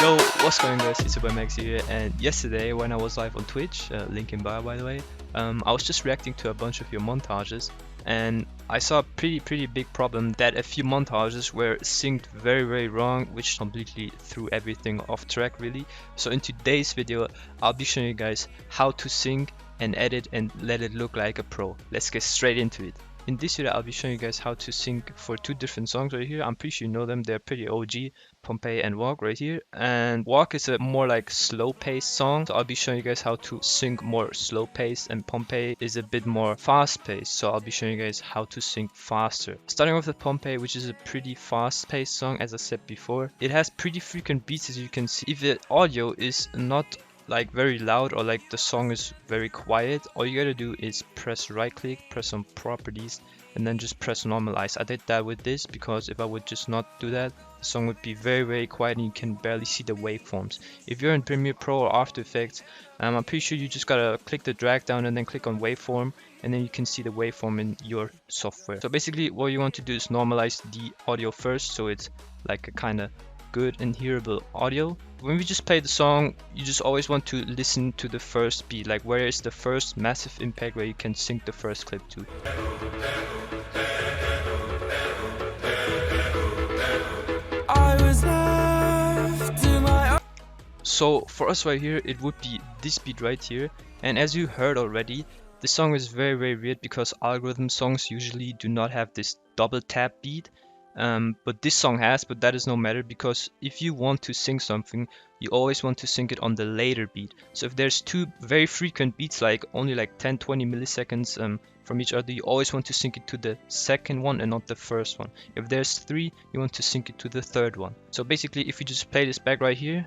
Yo, what's going on guys, it's your boy Max here, and yesterday when I was live on Twitch, link in bio by the way, I was just reacting to a bunch of your montages, and I saw a pretty big problem that a few montages were synced very wrong, which completely threw everything off track really. So in today's video, I'll be showing you guys how to sync and edit and let it look like a pro. Let's get straight into it. In this video, I'll be showing you guys how to sync for two different songs right here. I'm pretty sure you know them. They're pretty OG, Pompeii and Walk right here. And Walk is a more like slow-paced song. So I'll be showing you guys how to sync more slow-paced, and Pompeii is a bit more fast-paced. So I'll be showing you guys how to sync faster. Starting with the Pompeii, which is a pretty fast-paced song, as I said before. It has pretty frequent beats, as you can see. If the audio is not like very loud or like the song is very quiet, all you gotta do is press right click, press on properties, and then just press normalize. I did that with this because if I would just not do that, the song would be very quiet and you can barely see the waveforms. If you're in Premiere Pro or After Effects, I'm pretty sure you just gotta click the drag down and then click on waveform, and then you can see the waveform in your software. So basically what you want to do is normalize the audio first, so it's like a kind of good and hearable audio. When we just play the song, you just always want to listen to the first beat, like where is the first massive impact where you can sync the first clip to. So for us right here, it would be this beat right here, and as you heard already, the song is very weird because algorithm songs usually do not have this double tap beat. But this song has, but that is no matter, because if you want to sync something, you always want to sync it on the later beat. So if there's two very frequent beats, like only like 10-20 milliseconds from each other, you always want to sync it to the second one and not the first one. If there's three, you want to sync it to the third one. So basically, if we just play this back right here,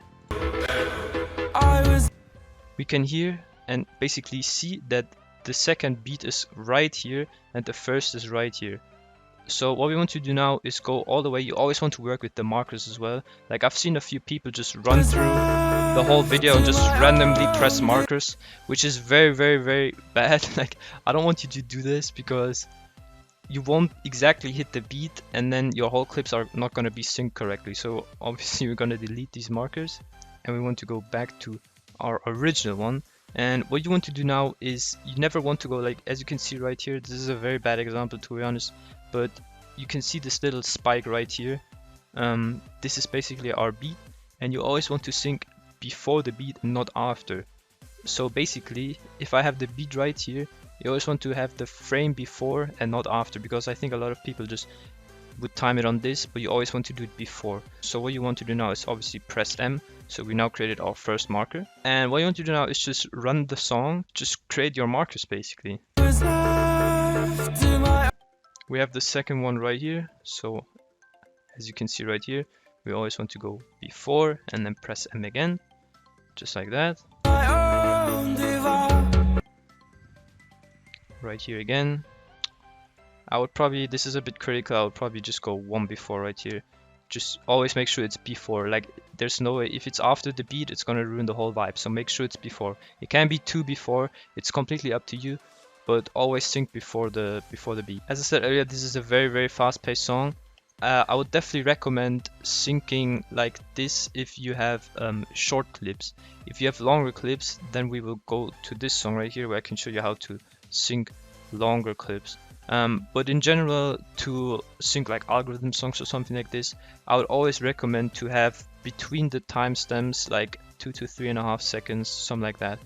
we can hear and basically see that the second beat is right here and the first is right here. So what we want to do now is go all the way. You always want to work with the markers as well. Like I've seen a few people just run through the whole video and just randomly press markers, which is very bad. Like I don't want you to do this because you won't exactly hit the beat and then your whole clips are not going to be synced correctly. So obviously we're going to delete these markers and we want to go back to our original one. And what you want to do now is you never want to go like, as you can see right here, this is a very bad example to be honest, but you can see this little spike right here. This is basically our beat, and you always want to sync before the beat and not after. So basically, if I have the beat right here, you always want to have the frame before and not after, because I think a lot of people just would time it on this, but you always want to do it before. So what you want to do now is obviously press M. So we now created our first marker, and what you want to do now is just run the song, just create your markers basically. We have the second one right here, so as you can see right here, we always want to go before and then press M again, just like that. Right here again. I would probably, this is a bit critical, I would probably just go one before right here. Just always make sure it's before. Like there's no way, if it's after the beat, it's gonna ruin the whole vibe. So make sure it's before. It can be two before, it's completely up to you, but always sync before the beat. As I said earlier, this is a very fast-paced song. I would definitely recommend syncing like this if you have short clips. If you have longer clips, then we will go to this song right here where I can show you how to sync longer clips. But in general, to sync like algorithm songs or something like this, I would always recommend to have between the timestamps like 2 to 3.5 seconds, something like that.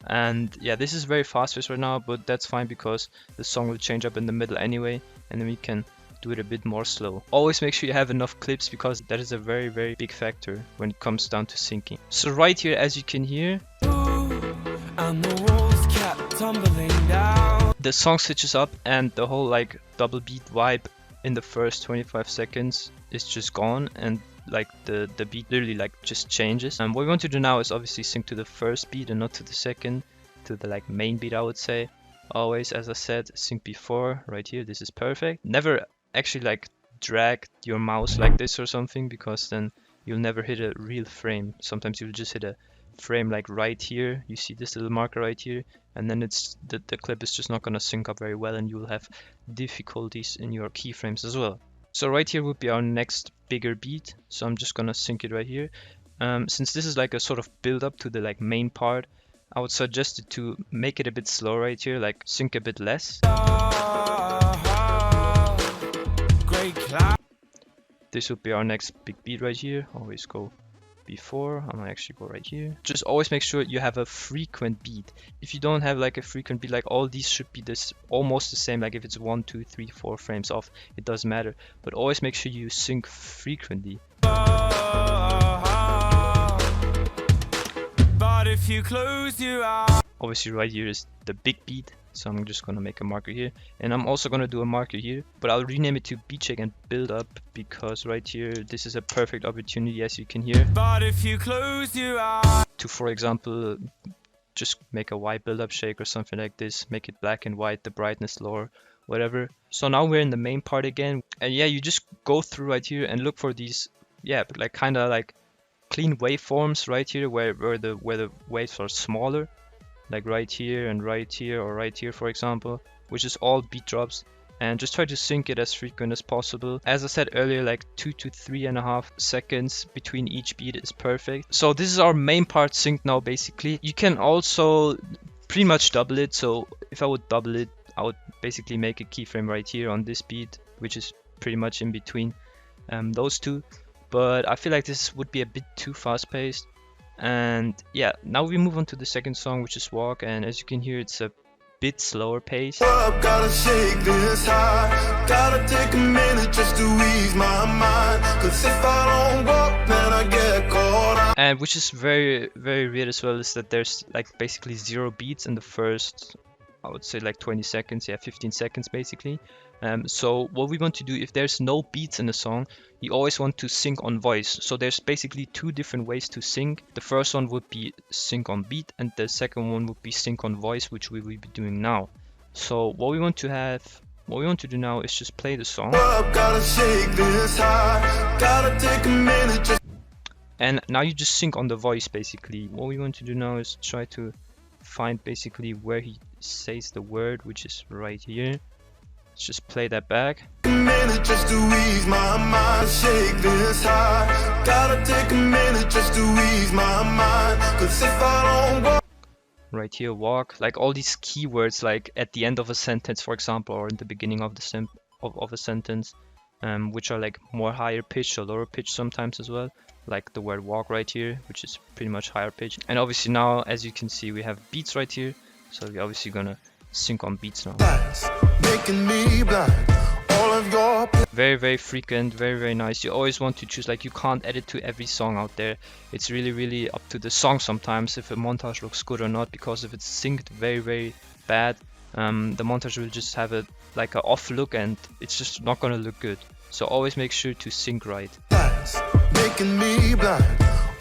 And yeah, this is very fast paced right now, but that's fine because the song will change up in the middle anyway, and then we can do it a bit more slow. Always make sure you have enough clips because that is a very big factor when it comes down to syncing. So right here, as you can hear, the song switches up and the whole like double beat vibe in the first 25 seconds is just gone, and like the beat literally like just changes. And what we want to do now is obviously sync to the first beat and not to the second, to the like main beat I would say. Always, as I said, sync before. Right here, this is perfect. Never actually like drag your mouse like this or something, because then you'll never hit a real frame. Sometimes you'll just hit a frame like right here. You see this little marker right here, and then it's the clip is just not going to sync up very well, and you will have difficulties in your keyframes as well. So right here would be our next bigger beat, so I'm just gonna sync it right here. Since this is like a sort of build up to the like main part, I would suggest it to make it a bit slow right here, like sync a bit less. This would be our next big beat right here. Always go before. I'm gonna actually go right here. Just always make sure you have a frequent beat. If you don't have like a frequent beat, like all these should be this almost the same. Like if it's 1, 2, 3, 4 frames off, it doesn't matter. But always make sure you sync frequently. But if you close your eyes, obviously right here is the big beat. So I'm just gonna make a marker here, and I'm also gonna do a marker here, but I'll rename it to beat check and build up, because right here this is a perfect opportunity, as you can hear. But if you close your eyes, to, for example, just make a white build up shake or something like this, make it black and white, the brightness lower, whatever. So now we're in the main part again, and yeah, you just go through right here and look for these, yeah, like kind of like clean waveforms right here where the waves are smaller. Like right here and right here, or right here for example, which is all beat drops, and just try to sync it as frequent as possible. As I said earlier, like 2 to 3.5 seconds between each beat is perfect. So this is our main part synced now basically. You can also pretty much double it, so if I would double it, I would basically make a keyframe right here on this beat, which is pretty much in between those two. But I feel like this would be a bit too fast paced. And yeah, now we move on to the second song, which is Walk, and as you can hear, it's a bit slower pace. Gotta shake this high, gotta take a minute just to ease my mind, 'cause if I don't walk, then I get caught. And which is very weird as well, is that there's like basically 0 beats in the first, I would say like 20 seconds, yeah, 15 seconds basically. So what we want to do, if there's no beats in the song, you always want to sync on voice. So there's basically 2 different ways to sync. The first one would be sync on beat, and the second one would be sync on voice, which we will be doing now. So what we want to do now is just play the song. And now you just sync on the voice basically. What we want to do now is try to find basically where he says the word, which is right here. Let's just play that back. Just to ease my mind, shake this high. Gotta take a minute just to ease my mind, 'cause if I don't walk. Right here, walk, like all these keywords, like at the end of a sentence, for example, or in the beginning of the of a sentence, which are like more higher pitch or lower pitch sometimes as well, like the word walk right here, which is pretty much higher pitch. And obviously now, as you can see, we have beats right here, so we're obviously gonna sync on beats now. Making me blind. All of your very frequent, very nice. You always want to choose, like you can't edit to every song out there. It's really up to the song sometimes if a montage looks good or not, because if it's synced very bad, the montage will just have a like an off look and it's just not gonna look good. So always make sure to sync right. Making me blind.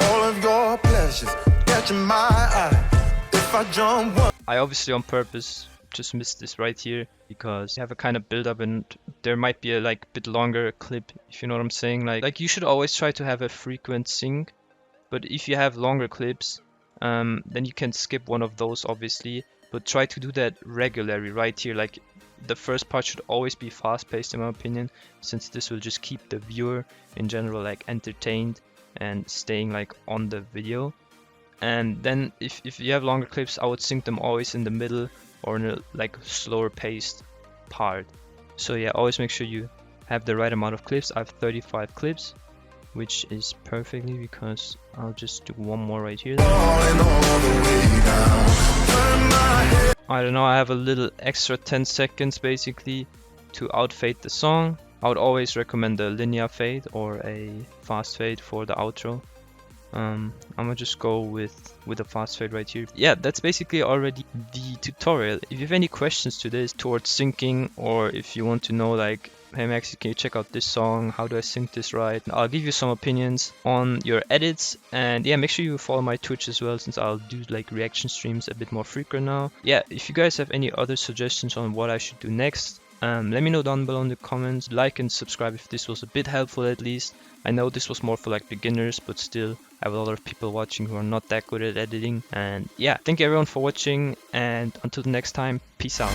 All of your pleasures catching my eye. If I jump one. I obviously on purpose just missed this right here because you have a kind of build up and there might be a like bit longer clip, if you know what I'm saying. Like you should always try to have a frequent sync, but if you have longer clips, then you can skip one of those obviously, but try to do that regularly right here. Like the first part should always be fast paced in my opinion, since this will just keep the viewer in general like entertained and staying like on the video. And then if you have longer clips, I would sync them always in the middle or in a like slower paced part. So yeah, always make sure you have the right amount of clips. I have 35 clips, which is perfectly, because I'll just do one more right here. I don't know, I have a little extra 10 seconds basically to outfade the song. I would always recommend a linear fade or a fast fade for the outro. I'm gonna just go with a fast fade right here. Yeah, that's basically already the tutorial. If you have any questions to this towards syncing, or if you want to know like, hey Max, can you check out this song, how do I sync this right, I'll give you some opinions on your edits. And yeah, make sure you follow my Twitch as well, since I'll do like reaction streams a bit more frequent now. Yeah, if you guys have any other suggestions on what I should do next, let me know down below in the comments. Like and subscribe if this was a bit helpful at least. I know this was more for like beginners, but still I have a lot of people watching who are not that good at editing. And yeah, thank you everyone for watching, and until the next time, peace out.